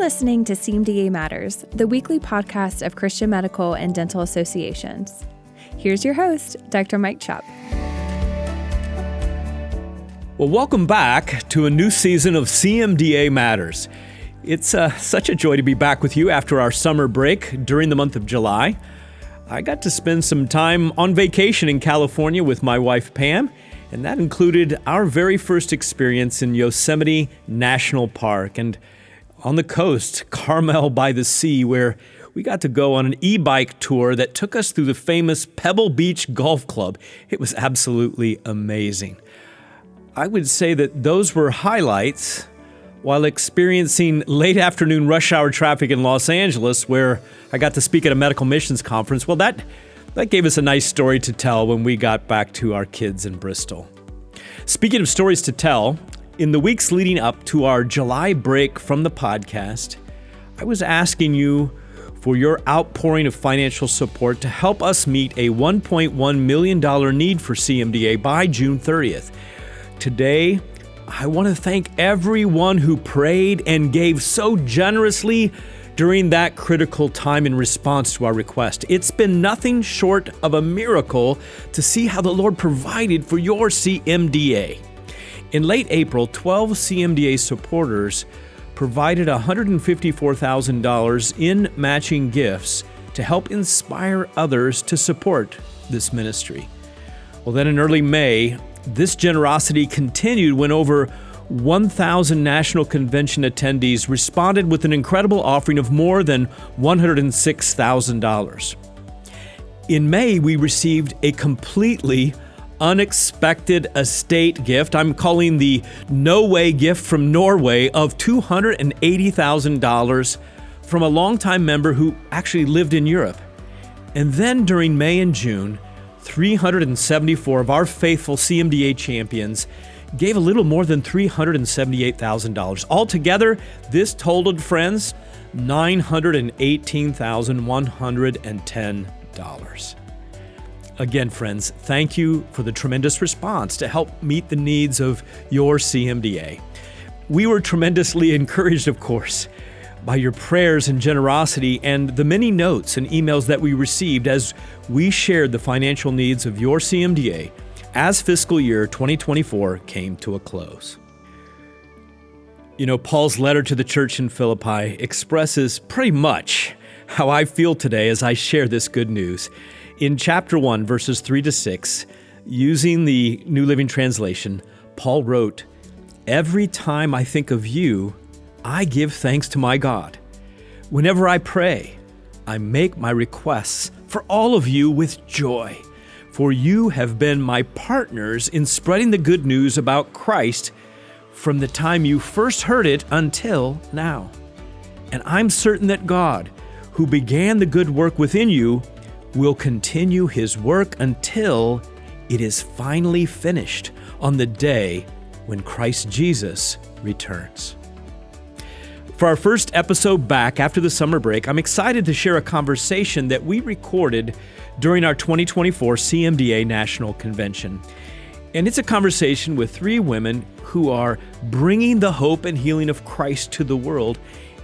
listening to CMDA Matters, the weekly podcast of Christian Medical and Dental Associations. Here's your host, Dr. Mike Chupp. Well, welcome back to a new season of CMDA Matters. It's such a joy to be back with you after our summer break during the month of July. I got to spend some time on vacation in California with my wife, Pam, and that included our very first experience in Yosemite National Park and on the coast, Carmel by the Sea, where we got to go on an e-bike tour that took us through the famous Pebble Beach Golf Club. It was absolutely amazing. I would say that those were highlights while experiencing late afternoon rush hour traffic in Los Angeles, where I got to speak at a medical missions conference. Well, that gave us a nice story to tell when we got back to our kids in Bristol. Speaking of stories to tell, in the weeks leading up to our July break from the podcast, I was asking you for your outpouring of financial support to help us meet a $1.1 million need for CMDA by June 30th. Today, I want to thank everyone who prayed and gave so generously during that critical time in response to our request. It's been nothing short of a miracle to see how the Lord provided for your CMDA. In late April, 12 CMDA supporters provided $154,000 in matching gifts to help inspire others to support this ministry. Well, then in early May, this generosity continued when over 1,000 National Convention attendees responded with an incredible offering of more than $106,000. In May, we received a completely unexpected estate gift. I'm calling the No Way gift from Norway of $280,000 from a longtime member who actually lived in Europe. And then during May and June, 374 of our faithful CMDA champions gave a little more than $378,000. Altogether, this totaled, friends, $918,110. Again, friends, thank you for the tremendous response to help meet the needs of your CMDA. We were tremendously encouraged, of course, by your prayers and generosity and the many notes and emails that we received as we shared the financial needs of your CMDA as fiscal year 2024 came to a close. You know, Paul's letter to the church in Philippi expresses pretty much how I feel today as I share this good news. In chapter 1, verses 3-6, using the New Living Translation, Paul wrote, "Every time I think of you, I give thanks to my God. Whenever I pray, I make my requests for all of you with joy, for you have been my partners in spreading the good news about Christ from the time you first heard it until now. And I'm certain that God, who began the good work within you, will continue his work until it is finally finished on the day when Christ Jesus returns." For our first episode back after the summer break, I'm excited to share a conversation that we recorded during our 2024 CMDA National Convention. And it's a conversation with three women who are bringing the hope and healing of Christ to the world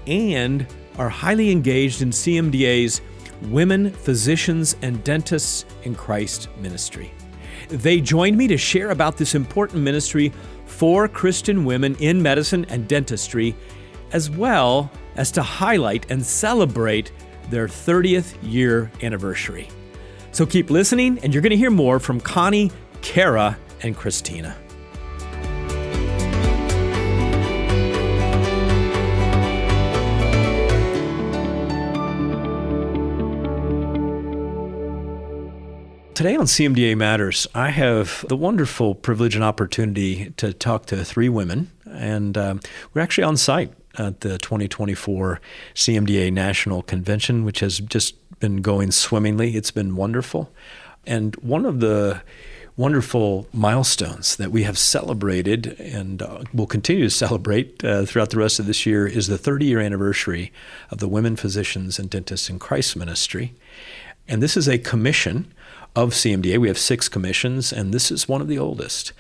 and are highly engaged in CMDA's Women, Physicians, and Dentists in Christ ministry. They joined me to share about this important ministry for Christian women in medicine and dentistry, as well as to highlight and celebrate their 30th year anniversary. So keep listening, and you're going to hear more from Connie, Kara, and Christina. Today on CMDA Matters, I have the wonderful privilege and opportunity to talk to three women, and we're actually on site at the 2024 CMDA National Convention, which has just been going swimmingly. It's been wonderful. And one of the wonderful milestones that we have celebrated and will continue to celebrate throughout the rest of this year is the 30-year anniversary of the Women, Physicians, and Dentists in Christ ministry. And this is a commission of CMDA. We have 6 commissions, and this is one of the oldest.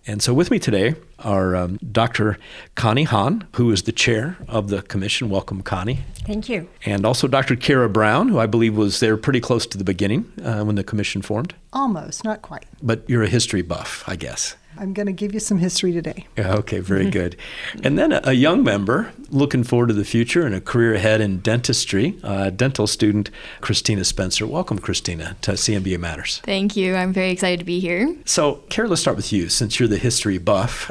And so with me today are Dr. Connie Hahn, who is the chair of the commission. Welcome, Connie. Thank you. And also Dr. Kara Brown, who I believe was there pretty close to the beginning when the commission formed. Almost, not quite. But you're a history buff, I guess. I'm going to give you some history today. Okay, very good. And then a young member looking forward to the future and a career ahead in dentistry, dental student Christina Spencer. Welcome, Christina, to CMDA Matters. Thank you. I'm very excited to be here. So, Kara, let's start with you, since you're the history buff.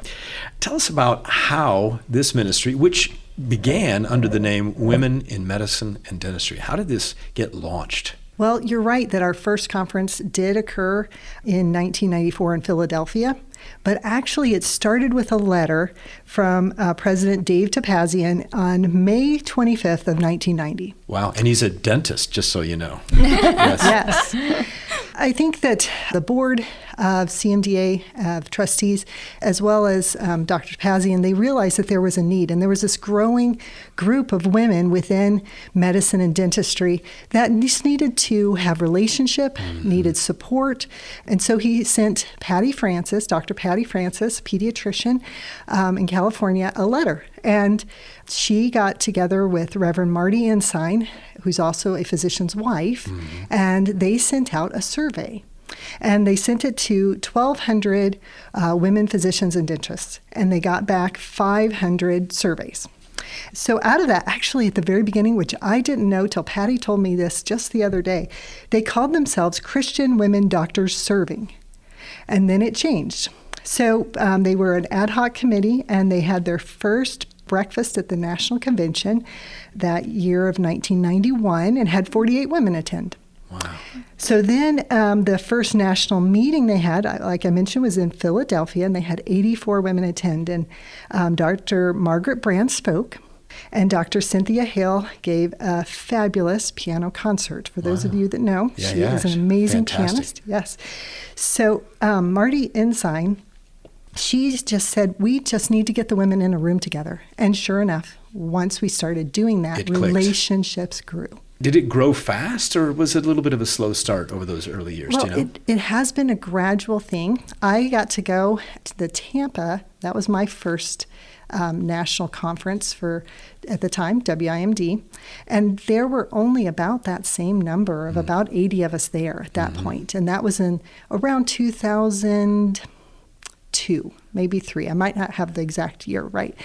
Tell us about how this ministry, which began under the name Women in Medicine and Dentistry, how did this get launched? Well, you're right that our first conference did occur in 1994 in Philadelphia, but actually it started with a letter from President Dave Topazian on May 25th of 1990. Wow, and he's a dentist, just so you know. Yes. I think that the board of CMDA of trustees, as well as Dr. Topazian, they realized that there was a need, and there was this growing group of women within medicine and dentistry that just needed to have relationship, needed support, and so he sent Patty Francis, Dr. Patty Francis, pediatrician in California, a letter. And she got together with Reverend Marty Ensign, who's also a physician's wife, and they sent out a survey. And they sent it to 1,200 women physicians and dentists, and they got back 500 surveys. So out of that, actually at the very beginning, which I didn't know till Patty told me this just the other day, they called themselves Christian Women Doctors Serving. And then it changed. So they were an ad hoc committee, and they had their first breakfast at the National Convention that year of 1991 and had 48 women attend. Wow. So then the first national meeting they had, like I mentioned, was in Philadelphia, and they had 84 women attend. And Dr. Margaret Brand spoke, and Dr. Cynthia Hale gave a fabulous piano concert. For those of you that know, she is an amazing pianist. Yes. So Marty Ensign, she just said, we just need to get the women in a room together. And sure enough, once we started doing that, relationships grew. Did it grow fast, or was it a little bit of a slow start over those early years? Well, do you know? it has been a gradual thing. I got to go to the Tampa. That was my first national conference for, at the time, WIMD. And there were only about that same number of about 80 of us there at that point. And that was in around 2002, maybe 3. I might not have the exact year right.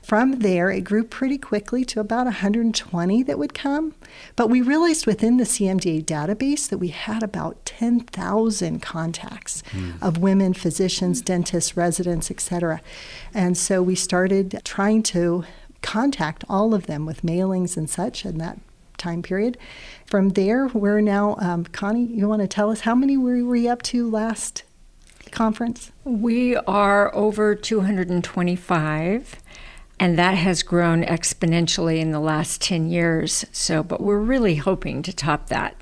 From there, it grew pretty quickly to about 120 that would come. But we realized within the CMDA database that we had about 10,000 contacts of women, physicians, dentists, residents, etc. And so we started trying to contact all of them with mailings and such in that time period. From there, we're now, Connie, you want to tell us how many were we up to last conference? We are over 225, and that has grown exponentially in the last 10 years. But we're really hoping to top that.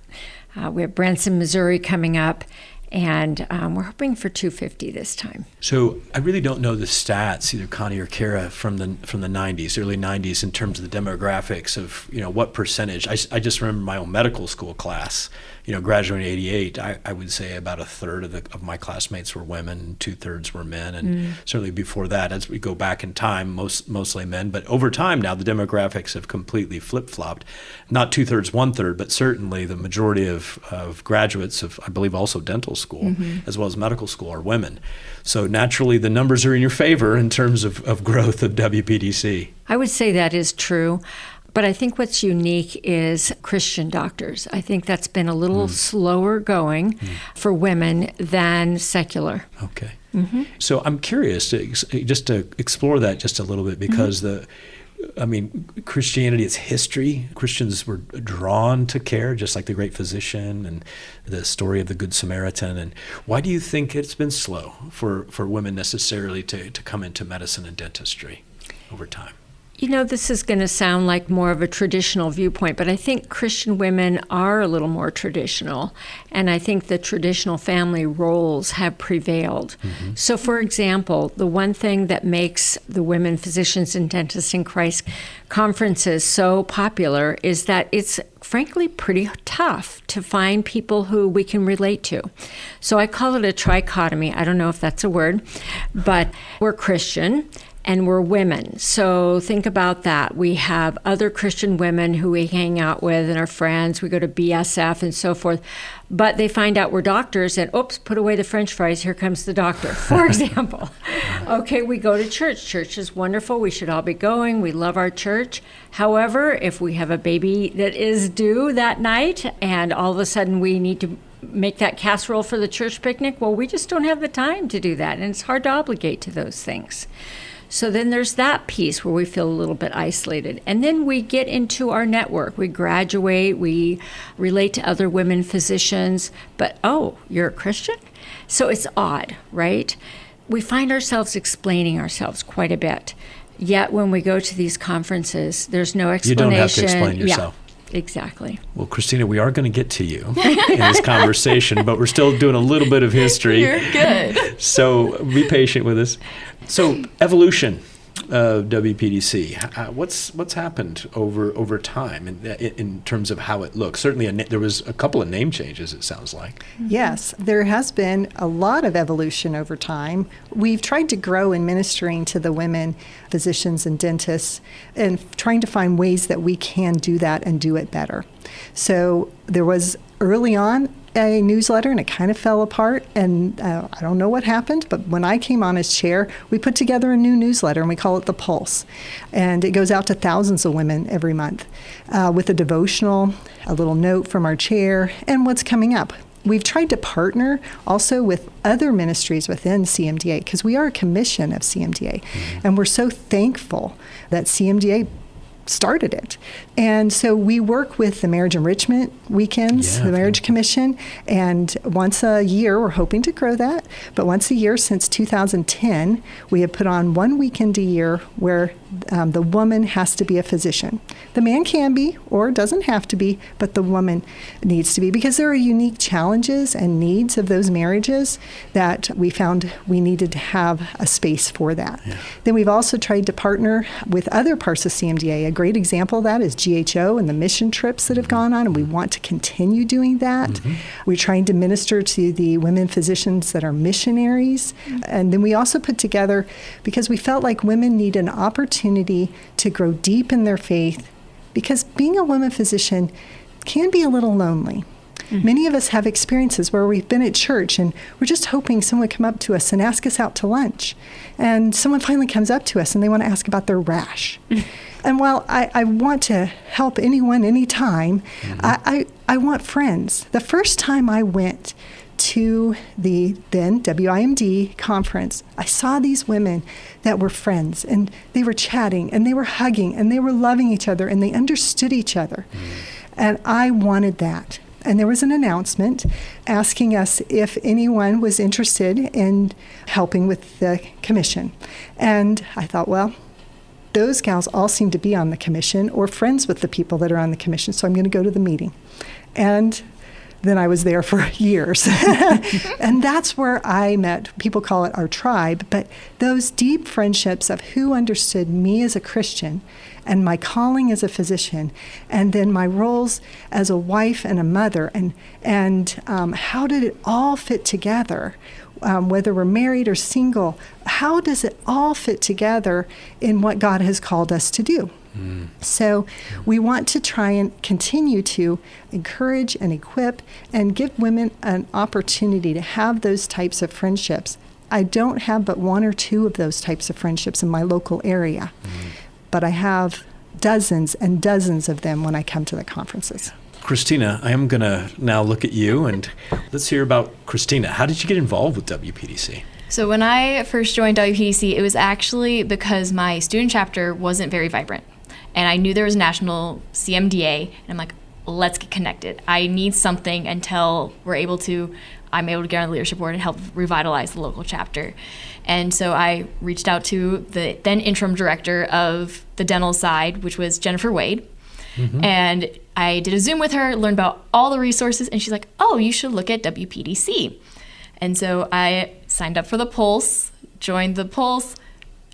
We have Branson, Missouri coming up, and we're hoping for 250 this time. So I really don't know the stats, either Connie or Kara, from the 90s, early 90s, in terms of the demographics of what percentage. I just remember my own medical school class. Graduating in '88, I would say about a third of my classmates were women, and 2/3 were men, and certainly before that, as we go back in time, mostly men. But over time now, the demographics have completely flip-flopped. Not 2/3, 1/3, but certainly the majority of graduates of, I believe, also dental school, as well as medical school, are women. So naturally, the numbers are in your favor in terms of growth of WPDC. I would say that is true. But I think what's unique is Christian doctors. I think that's been a little slower going for women than secular. Okay. So I'm curious just to explore that just a little bit, because Christianity, its history, Christians were drawn to care, just like the great physician and the story of the Good Samaritan. And why do you think it's been slow for women necessarily to come into medicine and dentistry over time? This is going to sound like more of a traditional viewpoint, but I think Christian women are a little more traditional, and I think the traditional family roles have prevailed. So, for example, the one thing that makes the Women Physicians and Dentists in Christ conferences so popular is that it's frankly, pretty tough to find people who we can relate to. So I call it a trichotomy. I don't know if that's a word, but we're Christian and we're women. So think about that. We have other Christian women who we hang out with and are friends. We go to BSF and so forth. But they find out we're doctors and, oops, put away the French fries. Here comes the doctor, for example. Okay, we go to church. Church is wonderful. We should all be going. We love our church. However, if we have a baby that is due that night and all of a sudden we need to make that casserole for the church picnic, well, we just don't have the time to do that. And it's hard to obligate to those things. So then there's that piece where we feel a little bit isolated. And then we get into our network. We graduate, we relate to other women physicians, but oh, you're a Christian? So it's odd, right? We find ourselves explaining ourselves quite a bit. Yet when we go to these conferences, there's no explanation. You don't have to explain yourself. Yeah. Exactly. Well, Christina, we are going to get to you in this conversation, but we're still doing a little bit of history. You're good. So be patient with us. So evolution of WPDC, what's happened over time in terms of how it looks? Certainly there was a couple of name changes, it sounds like. Yes, there has been a lot of evolution over time. We've tried to grow in ministering to the women physicians and dentists and trying to find ways that we can do that and do it better. So there was early on a newsletter and it kind of fell apart, and I don't know what happened, but when I came on as chair, we put together a new newsletter and we call it The Pulse, and it goes out to thousands of women every month with a devotional, a little note from our chair, and what's coming up. We've tried to partner also with other ministries within CMDA because we are a commission of CMDA, and we're so thankful that CMDA started it. And so we work with the Marriage Enrichment Weekends, the Marriage Commission, and once a year, we're hoping to grow that, but once a year since 2010, we have put on one weekend a year where the woman has to be a physician. The man can be or doesn't have to be, but the woman needs to be, because there are unique challenges and needs of those marriages that we found we needed to have a space for that. Yeah. Then we've also tried to partner with other parts of CMDA. A great example of that is GHO and the mission trips that have gone on, and we want to continue doing that. We're trying to minister to the women physicians that are missionaries. And then we also put together, because we felt like women need an opportunity to grow deep in their faith, because being a woman physician can be a little lonely. Many of us have experiences where we've been at church and we're just hoping someone would come up to us and ask us out to lunch. And someone finally comes up to us and they want to ask about their rash. And while I want to help anyone, anytime, I want friends. The first time I went to the then WIMD conference, I saw these women that were friends, and they were chatting, and they were hugging, and they were loving each other, and they understood each other. And I wanted that. And there was an announcement asking us if anyone was interested in helping with the commission. And I thought, well, those gals all seem to be on the commission or friends with the people that are on the commission, so I'm going to go to the meeting. And then I was there for years. And that's where I met, people call it our tribe, but those deep friendships of who understood me as a Christian and my calling as a physician, and then my roles as a wife and a mother, and how did it all fit together? Whether we're married or single, how does it all fit together in what God has called us to do? So we want to try and continue to encourage and equip and give women an opportunity to have those types of friendships. I don't have but one or two of those types of friendships in my local area, but I have dozens and dozens of them when I come to the conferences. Christina, I am going to now look at you, and let's hear about Christina. How did you get involved with WPDC? So when I first joined WPDC, it was actually because my student chapter wasn't very vibrant. And I knew there was a national CMDA, and I'm like, let's get connected. I need something until I'm able to get on the leadership board and help revitalize the local chapter. And so I reached out to the then interim director of the dental side, which was Jennifer Wade. And I did a Zoom with her, learned about all the resources, and she's like, oh, you should look at WPDC. And so I signed up for the Pulse, joined the Pulse,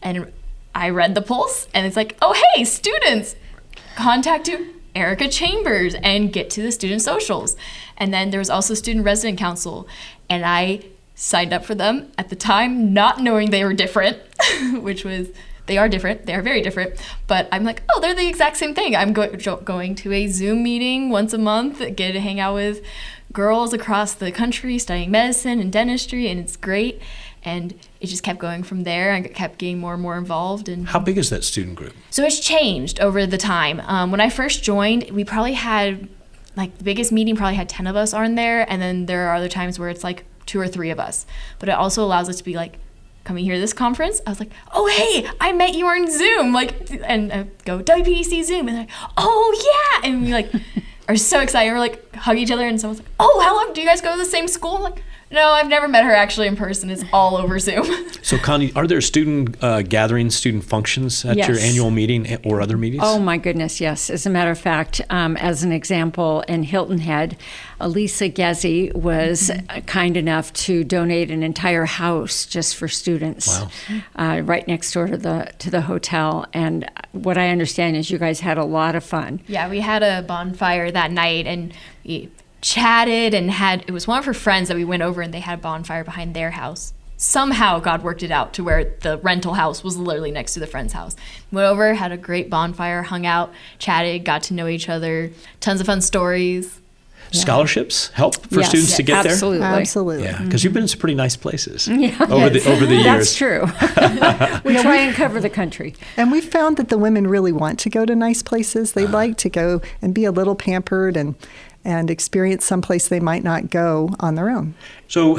and I read the Pulse, and it's like, oh, hey, students, contact you Erica Chambers and get to the student socials. And then there was also Student Resident Council. And I signed up for them at the time, not knowing they were different, which was, they are different. They are very different. But I'm like, oh, they're the exact same thing. I'm going to a Zoom meeting once a month, get to hang out with girls across the country studying medicine and dentistry, and it's great. And it just kept going from there. I kept getting more and more involved. And How big is that student group? so it's changed over the time. When I first joined, we probably had, like, the biggest meeting probably had 10 of us on there, and then there are other times where it's like 2 or 3 of us. But it also allows us to be like, coming here to this conference, I was like, oh, hey, I met you on Zoom. Like, and I go, WPDC Zoom. And they're like, oh, yeah. And we, like, are so excited. We're like, hug each other. And someone's like, oh, how long do you guys go to the same school? I'm like, no, I've never met her actually in person. It's all over Zoom. So, Connie, are there student gatherings, student functions at your annual meeting or other meetings? Oh, my goodness, yes. As a matter of fact, as an example, in Hilton Head, Elisa Gezi was kind enough to donate an entire house just for students. Wow. Right next door to the hotel. And what I understand is you guys had a lot of fun. Yeah, we had a bonfire that night, and we chatted and it was one of her friends that we went over, and they had a bonfire behind their house. Somehow God worked it out to where the rental house was literally next to the friend's house. Went over, had a great bonfire, hung out, chatted, got to know each other, tons of fun stories. Scholarships help for students to get absolutely. there? Absolutely. Yeah, because you've been in some pretty nice places over Yes. the years. That's true. We try and cover the country. And we found that the women really want to go to nice places. They like to go and be a little pampered and experience someplace they might not go on their own. So,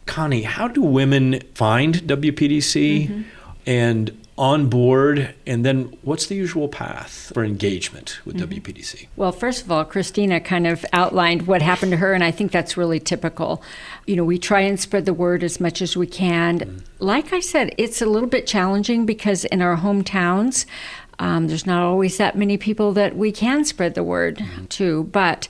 Connie, how do women find WPDC and on board, and then what's the usual path for engagement with WPDC? Well, first of all, Christina kind of outlined what happened to her, and I think that's really typical. You know, we try and spread the word as much as we can. Like I said, it's a little bit challenging because in our hometowns, there's not always that many people that we can spread the word to, but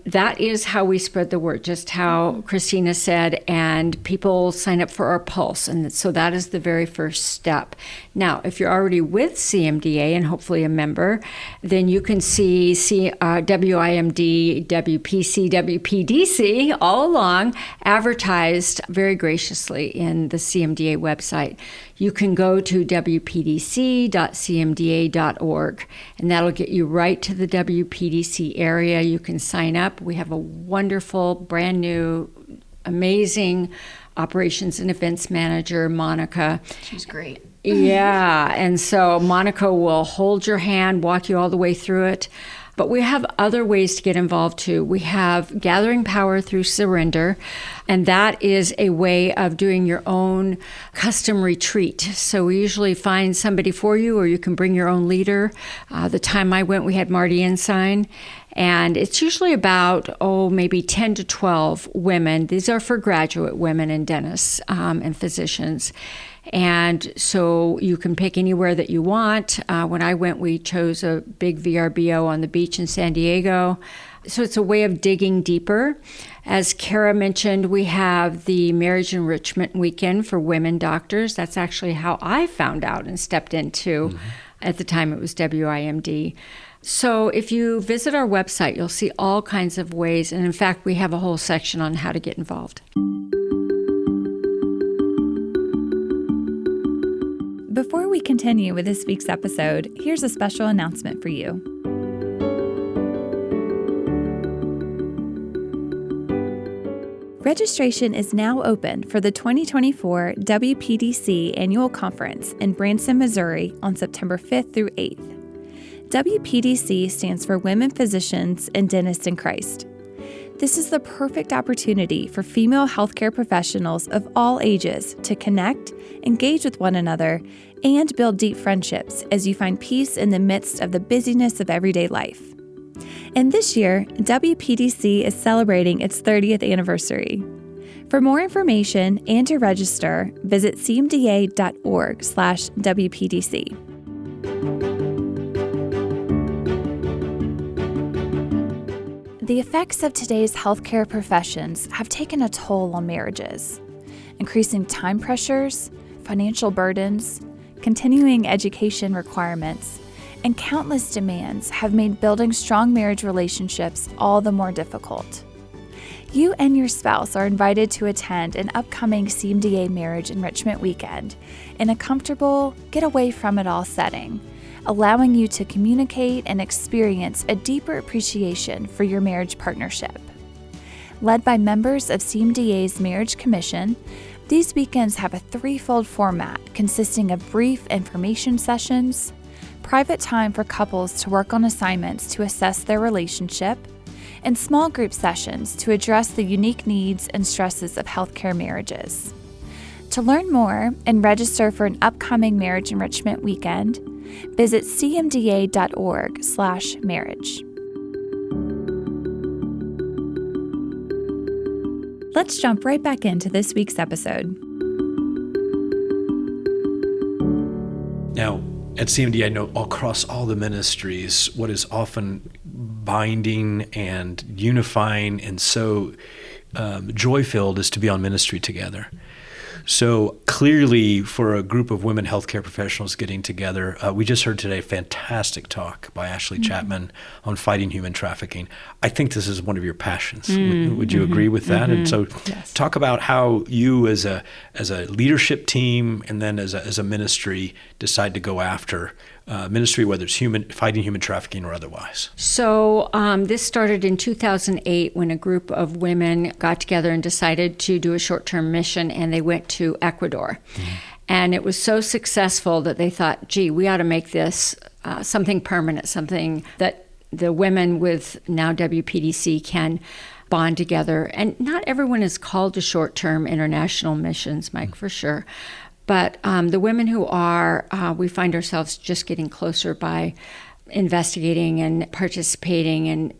that is how we spread the word, just how Christina said, and people sign up for our pulse. And so that is the very first step. Now, if you're already with CMDA and hopefully a member, then you can see WIMD, WPC, WPDC all along advertised very graciously in the CMDA website. You can go to wpdc.cmda.org, and that'll get you right to the WPDC area. You can sign up. We have a wonderful, brand new, amazing operations and events manager, Monica. She's great. Yeah, and so Monica will hold your hand, walk you all the way through it. But we have other ways to get involved too. We have Gathering Power Through Surrender, and that is a way of doing your own custom retreat. So we usually find somebody for you, or you can bring your own leader. The time I went, we had Marty Ensign, and it's usually about, maybe 10 to 12 women. These are for graduate women and dentists and physicians. And so you can pick anywhere that you want. When I went, we chose a big VRBO on the beach in San Diego. So it's a way of digging deeper. As Kara mentioned, we have the Marriage Enrichment Weekend for women doctors. That's actually how I found out and stepped into. At the time, it was WIMD. So if you visit our website, you'll see all kinds of ways. And in fact, we have a whole section on how to get involved. Before we continue with this week's episode, here's a special announcement for you. Registration is now open for the 2024 WPDC Annual Conference in Branson, Missouri on September 5th through 8th. WPDC stands for Women Physicians and Dentists in Christ. This is the perfect opportunity for female healthcare professionals of all ages to connect, engage with one another, and build deep friendships as you find peace in the midst of the busyness of everyday life. And this year, WPDC is celebrating its 30th anniversary. For more information and to register, visit cmda.org/WPDC. The effects of today's healthcare professions have taken a toll on marriages. Increasing time pressures, financial burdens, continuing education requirements, and countless demands have made building strong marriage relationships all the more difficult. You and your spouse are invited to attend an upcoming CMDA Marriage Enrichment Weekend in a comfortable, get-away-from-it-all setting, allowing you to communicate and experience a deeper appreciation for your marriage partnership. Led by members of CMDA's Marriage Commission, these weekends have a threefold format consisting of brief information sessions, private time for couples to work on assignments to assess their relationship, and small group sessions to address the unique needs and stresses of healthcare marriages. To learn more and register for an upcoming Marriage Enrichment Weekend, visit cmda.org/marriage. Let's jump right back into this week's episode. Now, at CMDA, I know across all the ministries, what is often binding and unifying and so joy-filled is to be on ministry together. So clearly, for a group of women healthcare professionals getting together, we just heard today a fantastic talk by Ashley Chapman on fighting human trafficking. I think this is one of your passions. Would you agree with that? And so talk about how you as a leadership team and then as a ministry decide to go after ministry, whether it's fighting human trafficking or otherwise. So this started in 2008 when a group of women got together and decided to do a short-term mission, and they went to Ecuador. And it was so successful that they thought, gee, we ought to make this something permanent, something that the women with now WPDC can bond together. And not everyone is called to short-term international missions, Mike, for sure. But the women who are, we find ourselves just getting closer by investigating and participating. And,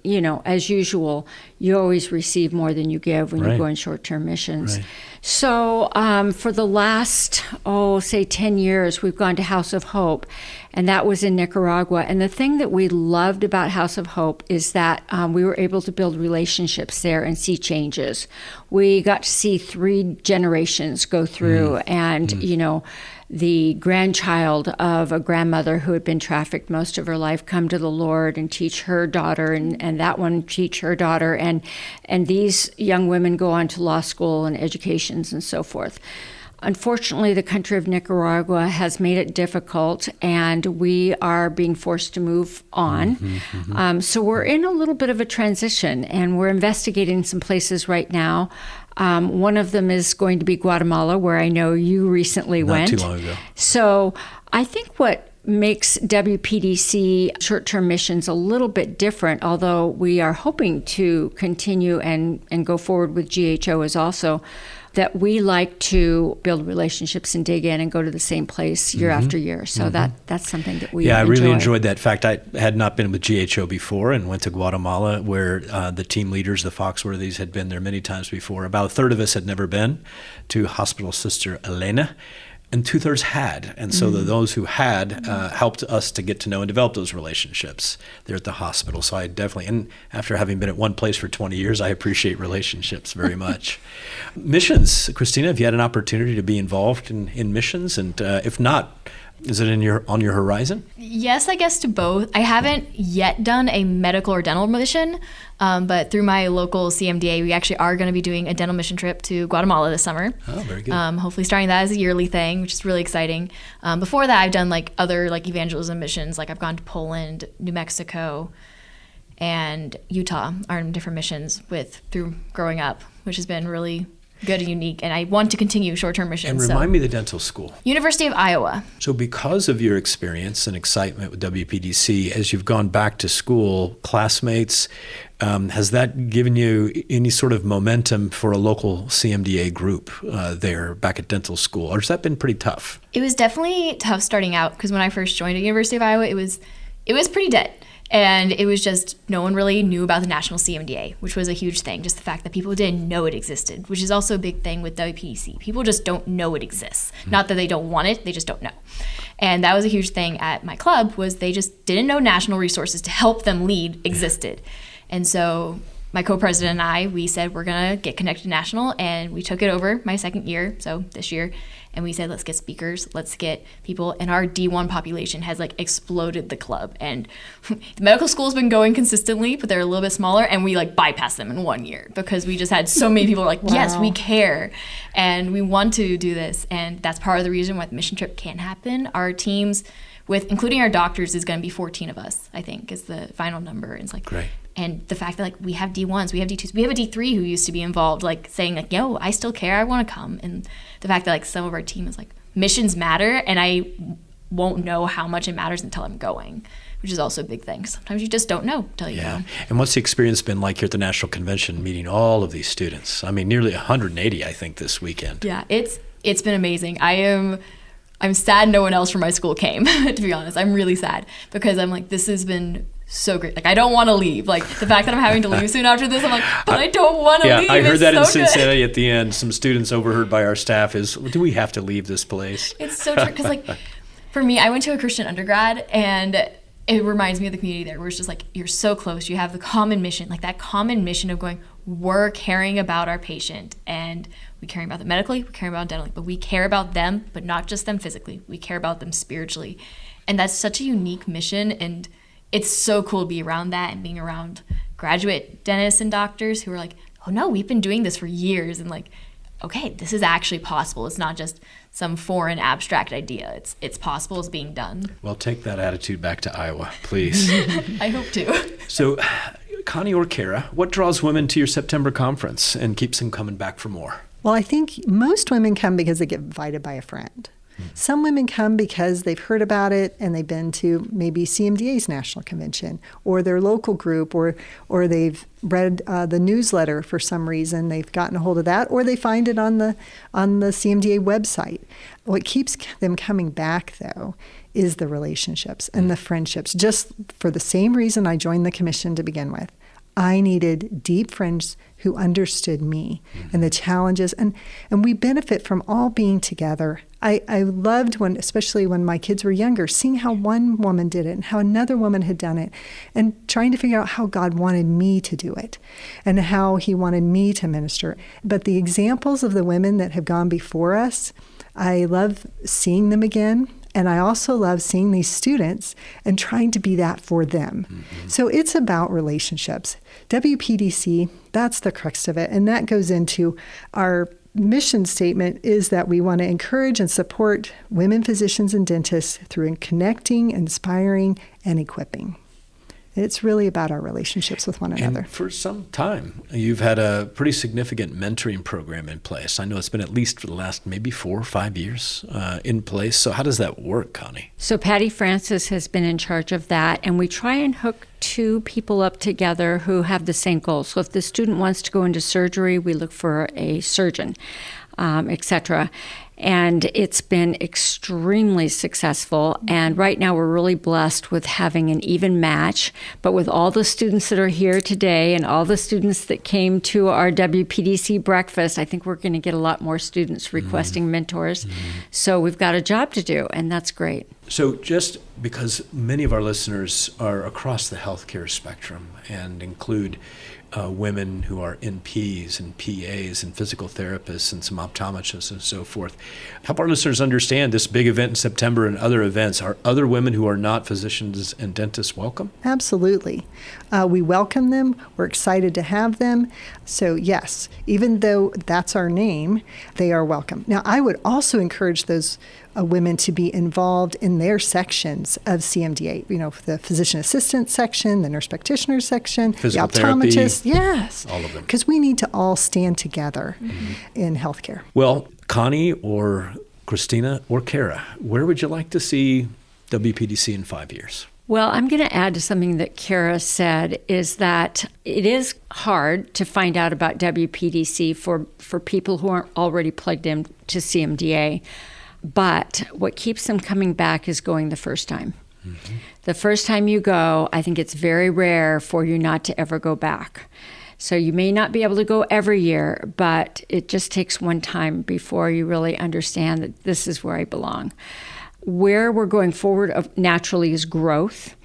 as usual, you always receive more than you give when you go on short-term missions. Right. So for the last, say 10 years, we've gone to House of Hope, and that was in Nicaragua. And the thing that we loved about House of Hope is that we were able to build relationships there and see changes. We got to see 3 generations go through, and, the grandchild of a grandmother who had been trafficked most of her life come to the Lord and teach her daughter, and that one teach her daughter, and these young women go on to law school and educations and so forth. Unfortunately, the country of Nicaragua has made it difficult, and we are being forced to move on. So we're in a little bit of a transition, and we're investigating some places right now. One of them is going to be Guatemala, where I know you recently went. Not too long ago. So I think what makes WPDC short-term missions a little bit different, although we are hoping to continue and go forward with GHO, is also that we like to build relationships and dig in and go to the same place year after year. So that's something that we enjoy. I really enjoyed that. In fact, I had not been with GHO before and went to Guatemala, where the team leaders, the Foxworthies, had been there many times before. About a third of us had never been to Hospital Sister Elena, and 2/3 had. And so those who had helped us to get to know and develop those relationships there at the hospital. So I definitely, and after having been at one place for 20 years, I appreciate relationships very much. Missions, Christina, have you had an opportunity to be involved in missions? And if not, is it on your horizon? Yes, I guess to both. I haven't yet done a medical or dental mission, but through my local CMDA, we actually are going to be doing a dental mission trip to Guatemala this summer. Oh, very good. Hopefully starting that as a yearly thing, which is really exciting. Before that, I've done other evangelism missions. I've gone to Poland, New Mexico, and Utah are different missions through growing up, which has been really good and unique, and I want to continue short-term missions. And remind me the dental school. University of Iowa. So because of your experience and excitement with WPDC, as you've gone back to school, classmates, has that given you any sort of momentum for a local CMDA group there back at dental school, or has that been pretty tough? It was definitely tough starting out, because when I first joined at University of Iowa, it was pretty dead. And it was just, no one really knew about the national CMDA, which was a huge thing. Just the fact that people didn't know it existed, which is also a big thing with WPDC. People just don't know it exists. Not that they don't want it, they just don't know. And that was a huge thing at my club, was they just didn't know national resources to help them lead existed. And so my co-president and I, we said we're going to get connected national, and we took it over my second year, so this year, and we said let's get speakers, let's get people, and our D1 population has like exploded the club, and the medical school's been going consistently, but they're a little bit smaller, and we like bypassed them in 1 year because we just had so many people like, yes, we care, and we want to do this, and that's part of the reason why the mission trip can happen. Our teams, with including our doctors, is going to be 14 of us, I think, is the final number. And it's like, great. And the fact that like we have D1s, we have D2s, we have a D3 who used to be involved, like saying like, yo, I still care, I want to come. And the fact that like some of our team is like, missions matter, and I won't know how much it matters until I'm going, which is also a big thing. Sometimes you just don't know until you go. And what's the experience been like here at the National Convention, meeting all of these students? I mean, nearly 180, I think, this weekend. Yeah, it's been amazing. I'm sad no one else from my school came, to be honest. I'm really sad because I'm like, this has been so great. Like, I don't want to leave. Like, the fact that I'm having to leave soon after this, I'm like, but I don't want to leave. Yeah, I heard that in so Cincinnati at the end. Some students overheard by our staff is, do we have to leave this place? It's so true. Because, like, for me, I went to a Christian undergrad, and it reminds me of the community there, where it's just like, you're so close. You have the common mission, like that common mission of going, we're caring about our patient, and we care about them medically, we care about them dentally, but we care about them, but not just them physically. We care about them spiritually. And that's such a unique mission, and it's so cool to be around that and being around graduate dentists and doctors who are like, oh no, we've been doing this for years, and like, okay, this is actually possible. It's not just some foreign abstract idea. It's possible, it's being done. Well, take that attitude back to Iowa, please. I hope to. So, Connie or Kara, what draws women to your September conference and keeps them coming back for more? Well, I think most women come because they get invited by a friend. Some women come because they've heard about it and they've been to maybe CMDA's national convention or their local group, or they've read the newsletter for some reason. They've gotten a hold of that, or they find it on the CMDA website. What keeps them coming back, though, is the relationships and the friendships. Just for the same reason I joined the commission to begin with. I needed deep friends who understood me and the challenges, and we benefit from all being together. I loved especially when my kids were younger, seeing how one woman did it and how another woman had done it, and trying to figure out how God wanted me to do it and how he wanted me to minister. But the examples of the women that have gone before us, I love seeing them again. And I also love seeing these students and trying to be that for them. Mm-hmm. So it's about relationships. WPDC, that's the crux of it. And that goes into our mission statement, is that we want to encourage and support women physicians and dentists through connecting, inspiring, and equipping. It's really about our relationships with one another. And for some time, you've had a pretty significant mentoring program in place. I know it's been at least for the last maybe 4 or 5 years in place. So how does that work, Connie? So Patty Francis has been in charge of that, and we try and hook 2 people up together who have the same goal. So if the student wants to go into surgery, we look for a surgeon, etc. And it's been extremely successful. And right now we're really blessed with having an even match. But with all the students that are here today and all the students that came to our WPDC breakfast, I think we're going to get a lot more students requesting mentors. So we've got a job to do, and that's great. So just because many of our listeners are across the healthcare spectrum and include women who are NPs and PAs and physical therapists and some optometrists and so forth, help our listeners understand this big event in September and other events. Are other women who are not physicians and dentists welcome? Absolutely. We welcome them. We're excited to have them. So yes, even though that's our name, they are welcome. Now, I would also encourage those women to be involved in their sections of CMDA, the physician assistant section, the nurse practitioner section, physical the optometrist. Therapy, yes. All of them. Because we need to all stand together in healthcare. Well, Connie or Christina or Kara, where would you like to see WPDC in 5 years? Well, I'm going to add to something that Kara said, is that it is hard to find out about WPDC for people who aren't already plugged in to CMDA. But what keeps them coming back is going the first time. Mm-hmm. The first time you go, I think it's very rare for you not to ever go back. So you may not be able to go every year, but it just takes one time before you really understand that this is where I belong. Where we're going forward naturally is growth.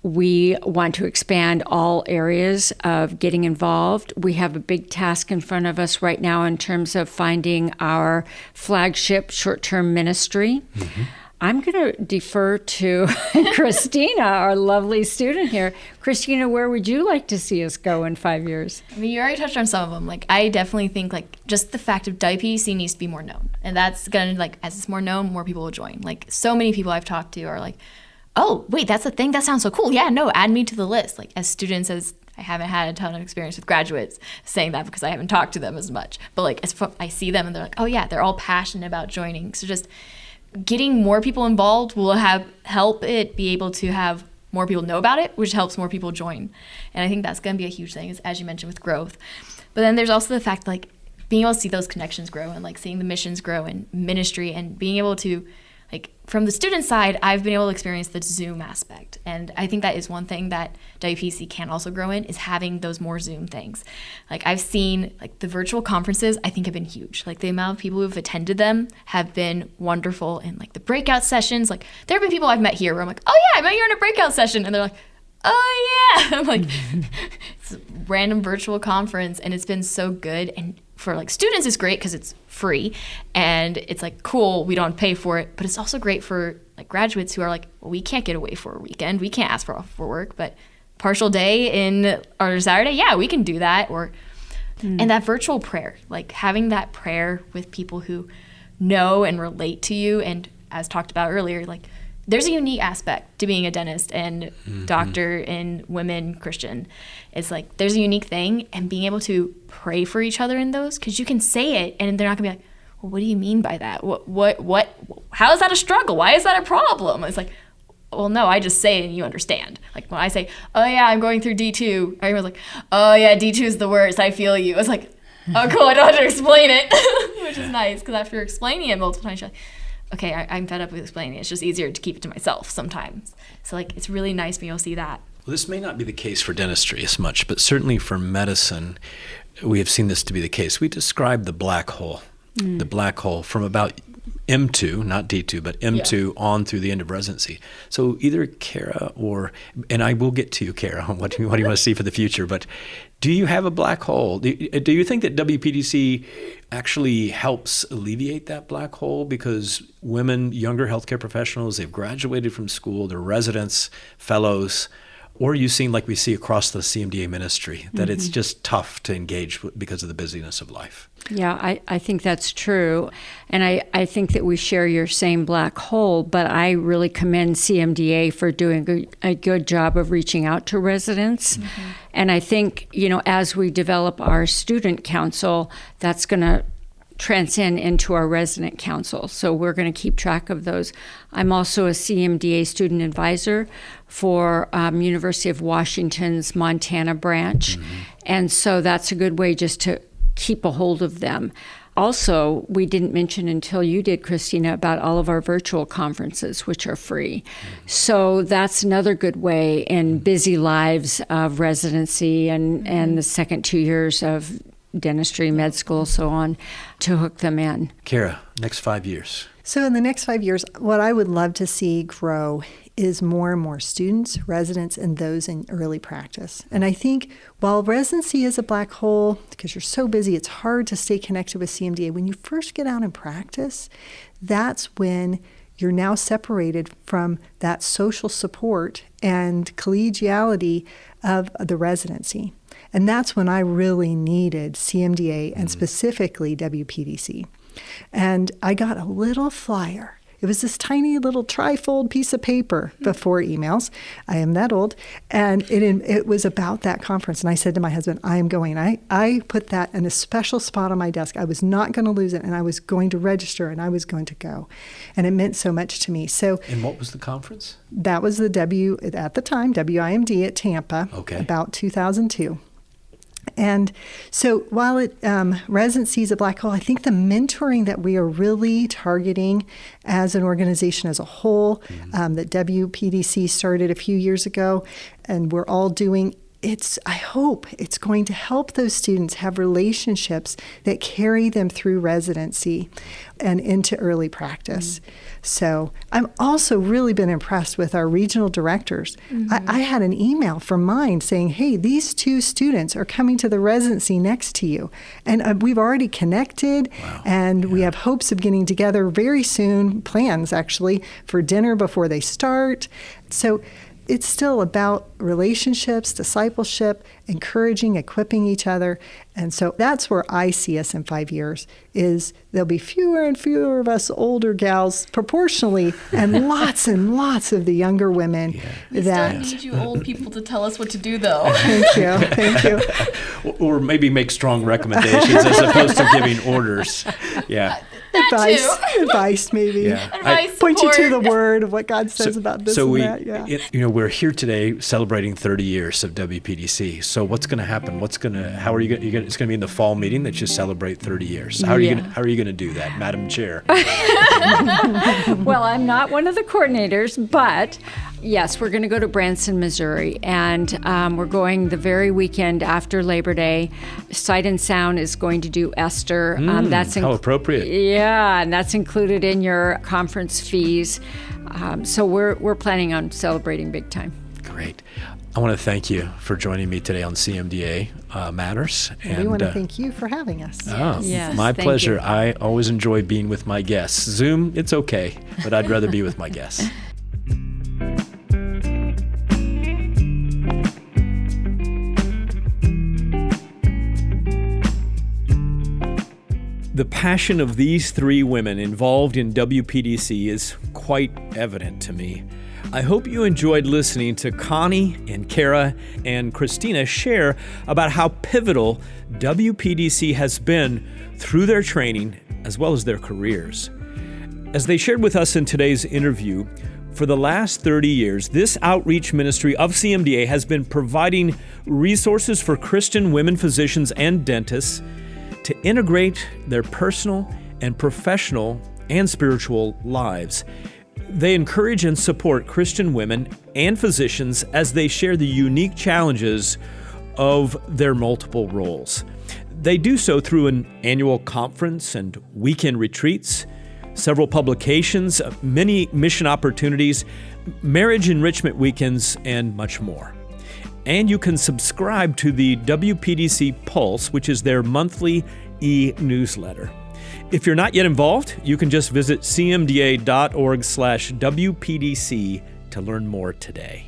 We want to expand all areas of getting involved. We have a big task in front of us right now in terms of finding our flagship short-term ministry. Mm-hmm. I'm going to defer to Christina, our lovely student here. Christina, where would you like to see us go in 5 years? I mean, you already touched on some of them. Like, I definitely think, like, just the fact of WPDC needs to be more known. And that's going to, like, as it's more known, more people will join. Like, so many people I've talked to are like, oh, wait, that's a thing? That sounds so cool. Yeah, no, add me to the list. Like, as students, as I haven't had a ton of experience with graduates saying that because I haven't talked to them as much. But, like, I see them and they're like, oh, yeah, they're all passionate about joining. So just getting more people involved will help it be able to have more people know about it, which helps more people join. And I think that's going to be a huge thing, as you mentioned, with growth. But then there's also the fact, like, being able to see those connections grow and, like, seeing the missions grow and ministry and being able to, like, from the student side, I've been able to experience the Zoom aspect. And I think that is one thing that WPDC can also grow in, is having those more Zoom things. Like, I've seen, like, the virtual conferences, I think, have been huge. Like, the amount of people who've attended them have been wonderful. And, like, the breakout sessions, like, there have been people I've met here where I'm like, oh yeah, I met you in a breakout session. And they're like, oh yeah. I'm like, it's a random virtual conference, and it's been so good. And for, like, students, it's great because it's free and it's, like, cool, we don't pay for it. But it's also great for, like, graduates who are like, well, we can't get away for a weekend, we can't ask for off for work, but partial day in or Saturday, yeah, we can do that. Or and that virtual prayer, like, having that prayer with people who know and relate to you. And as talked about earlier, like, there's a unique aspect to being a dentist and doctor and women Christian. It's like, there's a unique thing, and being able to pray for each other in those, because you can say it and they're not gonna be like, well, what do you mean by that? What, how is that a struggle? Why is that a problem? It's like, well, no, I just say it and you understand. Like, when I say, oh yeah, I'm going through D2, everyone's like, oh yeah, D2 is the worst, I feel you. It's like, oh cool, I don't have to explain it, which is nice, because after explaining it multiple times, you're like, okay, I'm fed up with explaining it. It's just easier to keep it to myself sometimes. So, like, it's really nice being able to see that. Well, this may not be the case for dentistry as much, but certainly for medicine, we have seen this to be the case. We describe the black hole, from about M2, not D2, but M2 on through the end of residency. So either Kara and I will get to you, Kara, on what do you want to see for the future, but do you have a black hole? Do you think that WPDC actually helps alleviate that black hole? Because women, younger healthcare professionals, they've graduated from school, they're residents, fellows, or are you seeing, like we see across the CMDA ministry, that it's just tough to engage because of the busyness of life? Yeah, I think that's true. And I think that we share your same black hole, but I really commend CMDA for doing a good job of reaching out to residents. And I think, as we develop our student council, that's going to transcend into our resident council. So we're going to keep track of those. I'm also a CMDA student advisor for University of Washington's Montana branch. And so that's a good way just to keep a hold of them. Also, we didn't mention until you did, Christina, about all of our virtual conferences, which are free. So that's another good way in busy lives of residency and the second 2 years of dentistry, med school, so on, to hook them in. Kara, next 5 years. So in the next 5 years, what I would love to see grow is more and more students, residents, and those in early practice. And I think while residency is a black hole, because you're so busy, it's hard to stay connected with CMDA. When you first get out in practice, that's when you're now separated from that social support and collegiality of the residency. And that's when I really needed CMDA and specifically WPDC. And I got a little flyer. It was this tiny little trifold piece of paper before emails. I am that old. And it was about that conference. And I said to my husband, I am going. I put that in a special spot on my desk. I was not going to lose it. And I was going to register and I was going to go. And it meant so much to me. And what was the conference? That was the at the time, WIMD at Tampa, about 2002. And so while residency is a black hole, I think the mentoring that we are really targeting as an organization as a whole, that WPDC started a few years ago, and we're all doing I hope it's going to help those students have relationships that carry them through residency and into early practice. So I've also really been impressed with our regional directors. I had an email from mine saying, hey, these 2 students are coming to the residency next to you. And we've already connected, and we have hopes of getting together very soon, plans actually, for dinner before they start. So it's still about relationships, discipleship, encouraging, equipping each other. And so that's where I see us in 5 years, is there'll be fewer and fewer of us older gals proportionally, and lots of the younger women. We still need you old people to tell us what to do, though. Thank you. Or maybe make strong recommendations as opposed to giving orders. Yeah. Advice maybe. Yeah. Advice, point you to support. the Word of what God says about this and that. Yeah. We're here today celebrating 30 years of WPDC. So what's going to happen? How are you going? It's going to be in the fall meeting that you celebrate 30 years. How are you going to do that, Madam Chair? Well, I'm not one of the coordinators, but yes, we're going to go to Branson, Missouri, and we're going the very weekend after Labor Day. Sight and Sound is going to do Esther. How appropriate. Yeah, and that's included in your conference fees. So we're planning on celebrating big time. Great. I want to thank you for joining me today on CMDA Matters. And we want to thank you for having us. Oh, yes, my pleasure. you. I always enjoy being with my guests. Zoom, it's okay, but I'd rather be with my guests. The passion of these 3 women involved in WPDC is quite evident to me. I hope you enjoyed listening to Connie and Kara and Christina share about how pivotal WPDC has been through their training as well as their careers. As they shared with us in today's interview, for the last 30 years, this outreach ministry of CMDA has been providing resources for Christian women physicians and dentists to integrate their personal and professional and spiritual lives. They encourage and support Christian women and physicians as they share the unique challenges of their multiple roles. They do so through an annual conference and weekend retreats, several publications, many mission opportunities, marriage enrichment weekends, and much more. And you can subscribe to the WPDC Pulse, which is their monthly e-newsletter. If you're not yet involved, you can just visit cmda.org/WPDC to learn more today.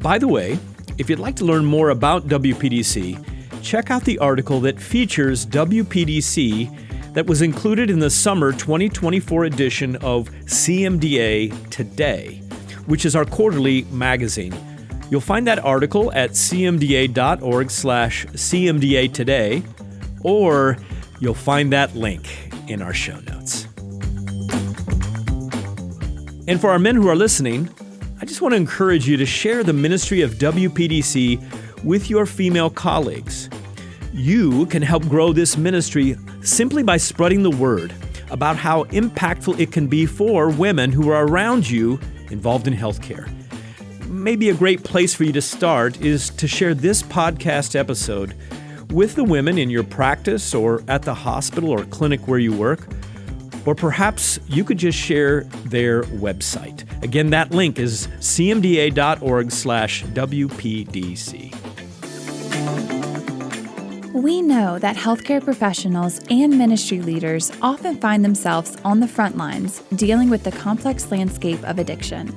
By the way, if you'd like to learn more about WPDC, check out the article that features WPDC that was included in the summer 2024 edition of CMDA Today, which is our quarterly magazine. You'll find that article at cmda.org/CMDA Today, or you'll find that link in our show notes. And for our men who are listening, I just want to encourage you to share the ministry of WPDC with your female colleagues. You can help grow this ministry simply by spreading the word about how impactful it can be for women who are around you involved in healthcare. Maybe a great place for you to start is to share this podcast episode with the women in your practice or at the hospital or clinic where you work. Or perhaps you could just share their website. Again, that link is cmda.org/WPDC. We know that healthcare professionals and ministry leaders often find themselves on the front lines dealing with the complex landscape of addiction.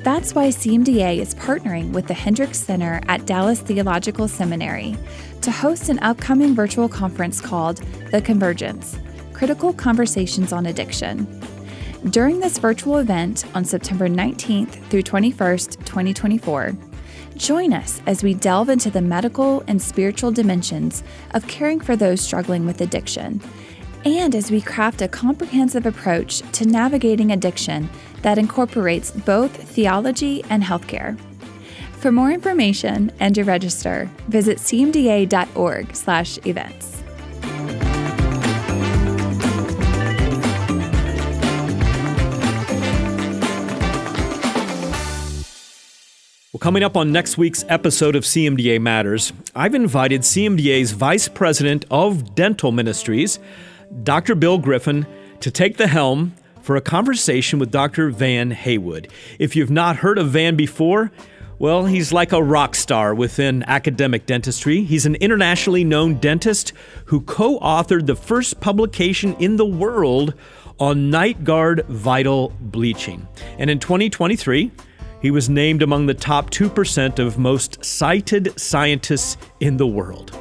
That's why CMDA is partnering with the Hendricks Center at Dallas Theological Seminary to host an upcoming virtual conference called The Convergence: Critical Conversations on Addiction. During this virtual event on September 19th through 21st, 2024, join us as we delve into the medical and spiritual dimensions of caring for those struggling with addiction, and as we craft a comprehensive approach to navigating addiction that incorporates both theology and healthcare. For more information and to register, visit cmda.org/events. Well, coming up on next week's episode of CMDA Matters, I've invited CMDA's Vice President of Dental Ministries, Dr. Bill Griffin, to take the helm for a conversation with Dr. Van Haywood. If you've not heard of Van before, well, he's like a rock star within academic dentistry. He's an internationally known dentist who co-authored the first publication in the world on night guard vital bleaching. And in 2023, he was named among the top 2% of most cited scientists in the world.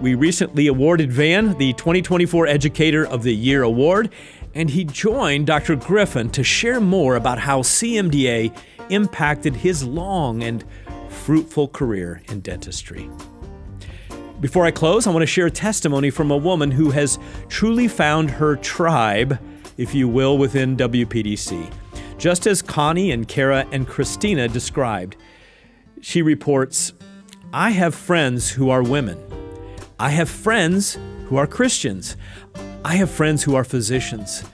We recently awarded Van the 2024 Educator of the Year Award, and he joined Dr. Griffin to share more about how CMDA impacted his long and fruitful career in dentistry. Before I close, I want to share a testimony from a woman who has truly found her tribe, if you will, within WPDC. Just as Connie and Kara and Christina described. She reports, "I have friends who are women. I have friends who are Christians. I have friends who are physicians.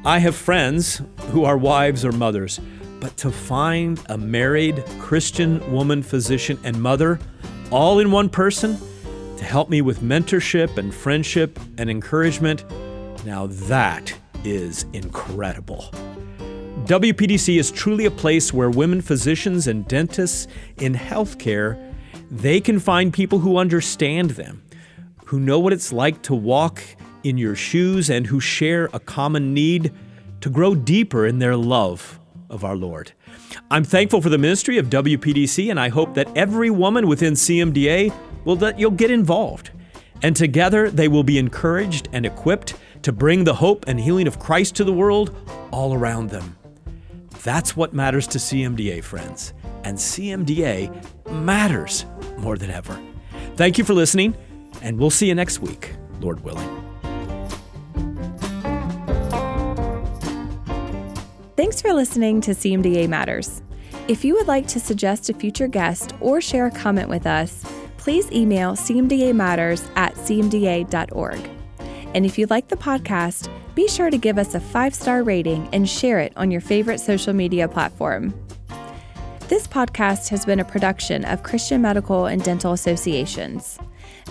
I have friends who are wives or mothers. But to find a married Christian woman physician and mother, all in one person, to help me with mentorship and friendship and encouragement, now that is incredible." WPDC is truly a place where women physicians and dentists in healthcare, they can find people who understand them, who know what it's like to walk in your shoes, and who share a common need to grow deeper in their love of our Lord. I'm thankful for the ministry of WPDC, and I hope that every woman within CMDA that you'll get involved. And together they will be encouraged and equipped to bring the hope and healing of Christ to the world all around them. That's what matters to CMDA, friends. And CMDA matters more than ever. Thank you for listening, and we'll see you next week, Lord willing. Thanks for listening to CMDA Matters. If you would like to suggest a future guest or share a comment with us, please email cmdamatters@cmda.org. And if you like the podcast, be sure to give us a 5-star rating and share it on your favorite social media platform. This podcast has been a production of Christian Medical and Dental Associations.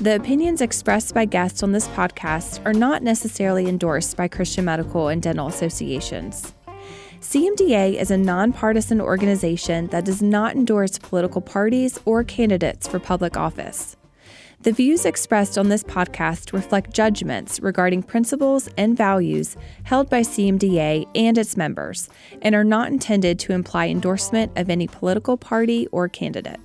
The opinions expressed by guests on this podcast are not necessarily endorsed by Christian Medical and Dental Associations. CMDA is a nonpartisan organization that does not endorse political parties or candidates for public office. The views expressed on this podcast reflect judgments regarding principles and values held by CMDA and its members, and are not intended to imply endorsement of any political party or candidate.